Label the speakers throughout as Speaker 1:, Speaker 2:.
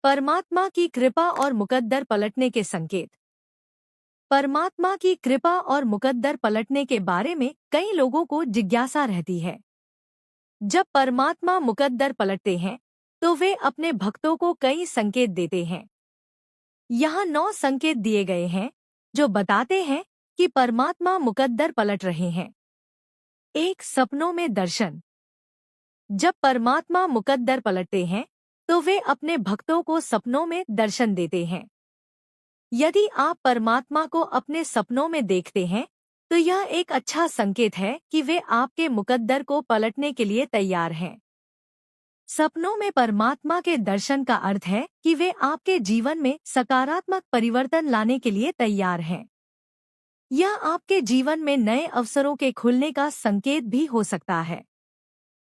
Speaker 1: परमात्मा की कृपा और मुकद्दर पलटने के संकेत। परमात्मा की कृपा और मुकद्दर पलटने के बारे में कई लोगों को जिज्ञासा रहती है। जब परमात्मा मुकद्दर पलटते हैं तो वे अपने भक्तों को कई संकेत देते हैं। यहाँ 9 संकेत दिए गए हैं जो बताते हैं कि परमात्मा मुकद्दर पलट रहे हैं। एक, सपनों में दर्शन। जब परमात्मा मुकद्दर पलटते हैं तो वे अपने भक्तों को सपनों में दर्शन देते हैं। यदि आप परमात्मा को अपने सपनों में देखते हैं तो यह एक अच्छा संकेत है कि वे आपके मुकद्दर को पलटने के लिए तैयार हैं। सपनों में परमात्मा के दर्शन का अर्थ है कि वे आपके जीवन में सकारात्मक परिवर्तन लाने के लिए तैयार हैं। यह आपके जीवन में नए अवसरों के खुलने का संकेत भी हो सकता है।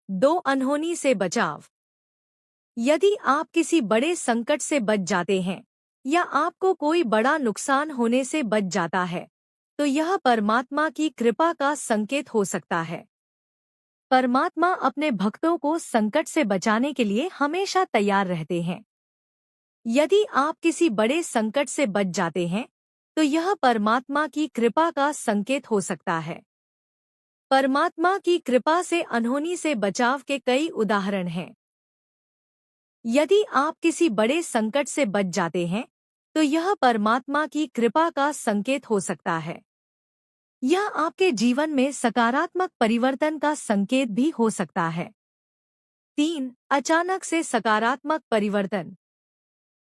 Speaker 1: 2, अनहोनी से बचाव। यदि आप किसी बड़े संकट से बच जाते हैं या आपको कोई बड़ा नुकसान होने से बच जाता है तो यह परमात्मा की कृपा का संकेत हो सकता है। परमात्मा अपने भक्तों को संकट से बचाने के लिए हमेशा तैयार रहते हैं। यदि आप किसी बड़े संकट से बच जाते हैं तो यह परमात्मा की कृपा का संकेत हो सकता है। परमात्मा की कृपा से अनहोनी से बचाव के कई उदाहरण हैं। यदि आप किसी बड़े संकट से बच जाते हैं तो यह परमात्मा की कृपा का संकेत हो सकता है। यह आपके जीवन में सकारात्मक परिवर्तन का संकेत भी हो सकता है। 3, अचानक से सकारात्मक परिवर्तन।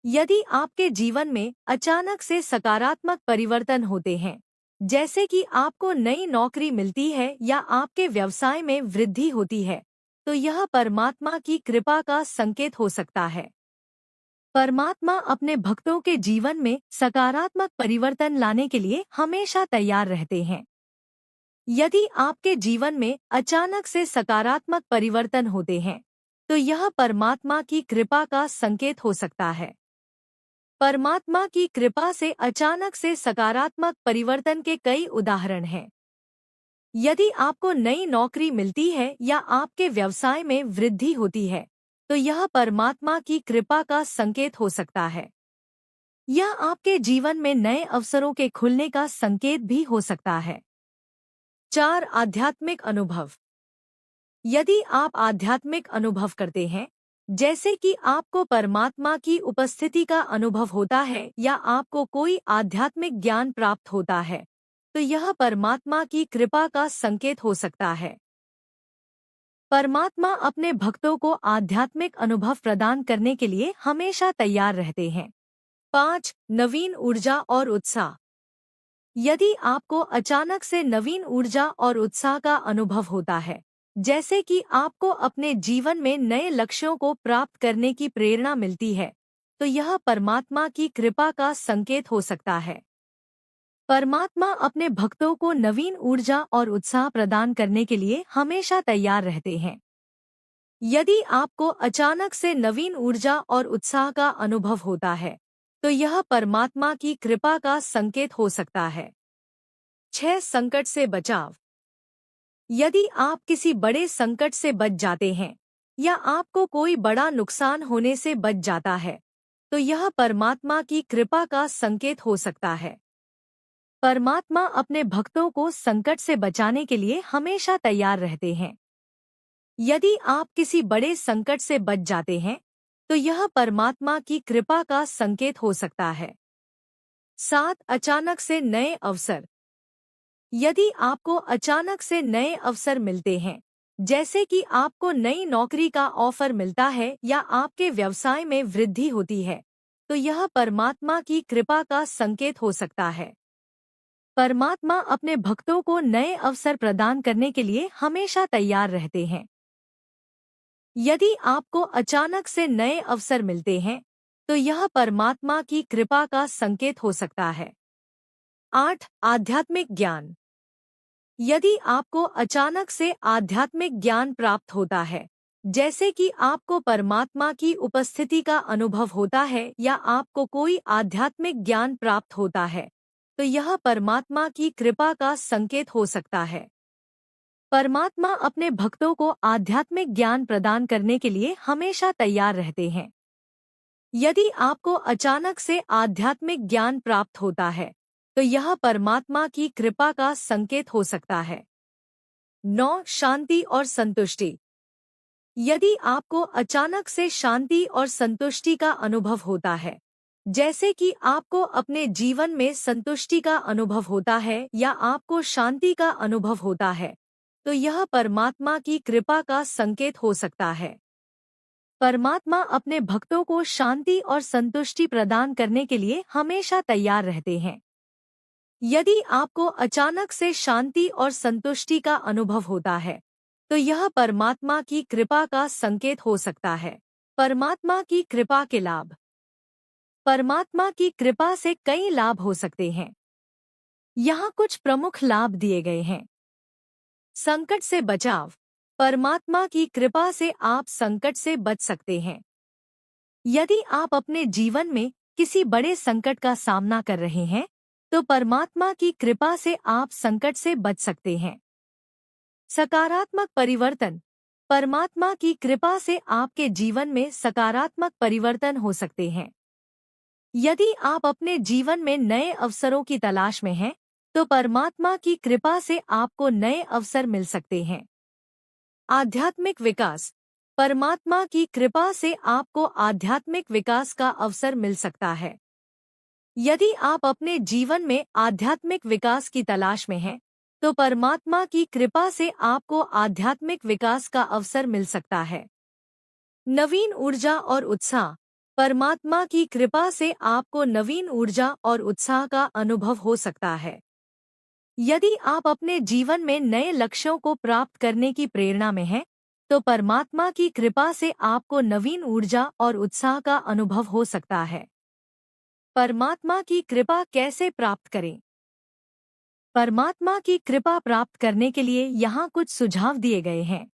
Speaker 1: यदि आपके जीवन में अचानक से सकारात्मक परिवर्तन होते हैं, जैसे कि आपको नई नौकरी मिलती है या आपके व्यवसाय में वृद्धि होती है, तो यह परमात्मा की कृपा का संकेत हो सकता है। परमात्मा अपने भक्तों के जीवन में सकारात्मक परिवर्तन लाने के लिए हमेशा तैयार रहते हैं। यदि आपके जीवन में अचानक से सकारात्मक परिवर्तन होते हैं, तो यह परमात्मा की कृपा का संकेत हो सकता है। परमात्मा की कृपा से अचानक से सकारात्मक परिवर्तन के कई उदाहरण हैं। यदि आपको नई नौकरी मिलती है या आपके व्यवसाय में वृद्धि होती है, तो यह परमात्मा की कृपा का संकेत हो सकता है। यह आपके जीवन में नए अवसरों के खुलने का संकेत भी हो सकता है। 4, आध्यात्मिक अनुभव। यदि आप आध्यात्मिक अनुभव करते हैं, जैसे कि आपको परमात्मा की उपस्थिति का अनुभव होता है या आपको कोई आध्यात्मिक ज्ञान प्राप्त होता है, तो यह परमात्मा की कृपा का संकेत हो सकता है। परमात्मा अपने भक्तों को आध्यात्मिक अनुभव प्रदान करने के लिए हमेशा तैयार रहते हैं। 5, नवीन ऊर्जा और उत्साह। यदि आपको अचानक से नवीन ऊर्जा और उत्साह का अनुभव होता है, जैसे कि आपको अपने जीवन में नए लक्ष्यों को प्राप्त करने की प्रेरणा मिलती है, तो यह परमात्मा की कृपा का संकेत हो सकता है। परमात्मा अपने भक्तों को नवीन ऊर्जा और उत्साह प्रदान करने के लिए हमेशा तैयार रहते हैं। यदि आपको अचानक से नवीन ऊर्जा और उत्साह का अनुभव होता है, तो यह परमात्मा की कृपा का संकेत हो सकता है। 6, संकट से बचाव। यदि आप किसी बड़े संकट से बच जाते हैं या आपको कोई बड़ा नुकसान होने से बच जाता है, तो यह परमात्मा की कृपा का संकेत हो सकता है। परमात्मा अपने भक्तों को संकट से बचाने के लिए हमेशा तैयार रहते हैं। यदि आप किसी बड़े संकट से बच जाते हैं, तो यह परमात्मा की कृपा का संकेत हो सकता है। 7, अचानक से नए अवसर। यदि आपको अचानक से नए अवसर मिलते हैं, जैसे कि आपको नई नौकरी का ऑफर मिलता है या आपके व्यवसाय में वृद्धि होती है, तो यह परमात्मा की कृपा का संकेत हो सकता है। परमात्मा अपने भक्तों को नए अवसर प्रदान करने के लिए हमेशा तैयार रहते हैं। यदि आपको अचानक से नए अवसर मिलते हैं, तो यह परमात्मा की कृपा का संकेत हो सकता है। 8, आध्यात्मिक ज्ञान। यदि आपको अचानक से आध्यात्मिक ज्ञान प्राप्त होता है, जैसे कि आपको परमात्मा की उपस्थिति का अनुभव होता है या आपको कोई आध्यात्मिक ज्ञान प्राप्त होता है, तो यह परमात्मा की कृपा का संकेत हो सकता है। परमात्मा अपने भक्तों को आध्यात्मिक ज्ञान प्रदान करने के लिए हमेशा तैयार रहते हैं। यदि आपको अचानक से आध्यात्मिक ज्ञान प्राप्त होता है, तो यह परमात्मा की कृपा का संकेत हो सकता है। 9. शांति और संतुष्टि। यदि आपको अचानक से शांति और संतुष्टि का अनुभव होता है, जैसे कि आपको अपने जीवन में संतुष्टि का अनुभव होता है या आपको शांति का अनुभव होता है, तो यह परमात्मा की कृपा का संकेत हो सकता है। परमात्मा अपने भक्तों को शांति और संतुष्टि प्रदान करने के लिए हमेशा तैयार रहते हैं। यदि आपको अचानक से शांति और संतुष्टि का अनुभव होता है, तो यह परमात्मा की कृपा का संकेत हो सकता है। परमात्मा की कृपा के लाभ। परमात्मा की कृपा से कई लाभ हो सकते हैं। यहाँ कुछ प्रमुख लाभ दिए गए हैं। संकट से बचाव। परमात्मा की कृपा से आप संकट से बच सकते हैं। यदि आप अपने जीवन में किसी बड़े संकट का सामना कर रहे हैं, तो परमात्मा की कृपा से आप संकट से बच सकते हैं। सकारात्मक परिवर्तन। परमात्मा की कृपा से आपके जीवन में सकारात्मक परिवर्तन हो सकते हैं। यदि आप अपने जीवन में नए अवसरों की तलाश में हैं, तो परमात्मा की कृपा से आपको नए अवसर मिल सकते हैं। आध्यात्मिक विकास। परमात्मा की कृपा से आपको आध्यात्मिक विकास का अवसर मिल सकता है। यदि आप अपने जीवन में आध्यात्मिक विकास की तलाश में हैं, तो परमात्मा की कृपा से आपको आध्यात्मिक विकास का अवसर मिल सकता है। नवीन ऊर्जा और उत्साह। परमात्मा की कृपा से आपको नवीन ऊर्जा और उत्साह का अनुभव हो सकता है। यदि आप अपने जीवन में नए लक्ष्यों को प्राप्त करने की प्रेरणा में हैं, तो परमात्मा की कृपा से आपको नवीन ऊर्जा और उत्साह का अनुभव हो सकता है। परमात्मा की कृपा कैसे प्राप्त करें? परमात्मा की कृपा प्राप्त करने के लिए यहाँ कुछ सुझाव दिए गए हैं।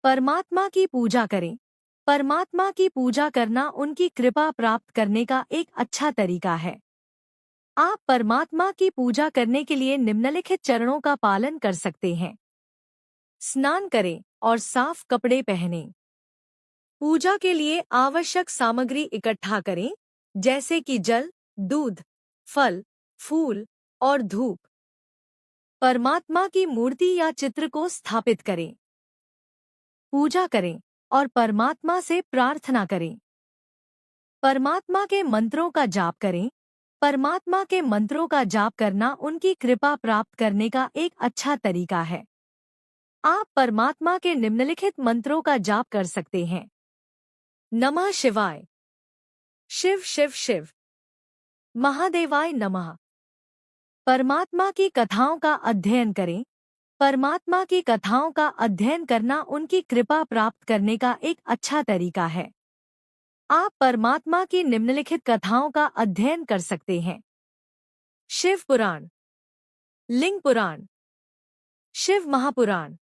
Speaker 1: परमात्मा की पूजा करें। परमात्मा की पूजा करना उनकी कृपा प्राप्त करने का एक अच्छा तरीका है। आप परमात्मा की पूजा करने के लिए निम्नलिखित चरणों का पालन कर सकते हैं। स्नान करें और साफ कपड़े पहनें। पूजा के लिए आवश्यक सामग्री इकट्ठा करें, जैसे कि जल, दूध, फल, फूल और धूप। परमात्मा की मूर्ति या चित्र को स्थापित करें। पूजा करें और परमात्मा से प्रार्थना करें। परमात्मा के मंत्रों का जाप करें। परमात्मा के मंत्रों का जाप करना उनकी कृपा प्राप्त करने का एक अच्छा तरीका है। आप परमात्मा के निम्नलिखित मंत्रों का जाप कर सकते हैं। नमः शिवाय। शिव शिव शिव। महादेवाय नमः। परमात्मा की कथाओं का अध्ययन करें। परमात्मा की कथाओं का अध्ययन करना उनकी कृपा प्राप्त करने का एक अच्छा तरीका है। आप परमात्मा की निम्नलिखित कथाओं का अध्ययन कर सकते हैं। शिव पुराण, लिंग पुराण, शिव महापुराण,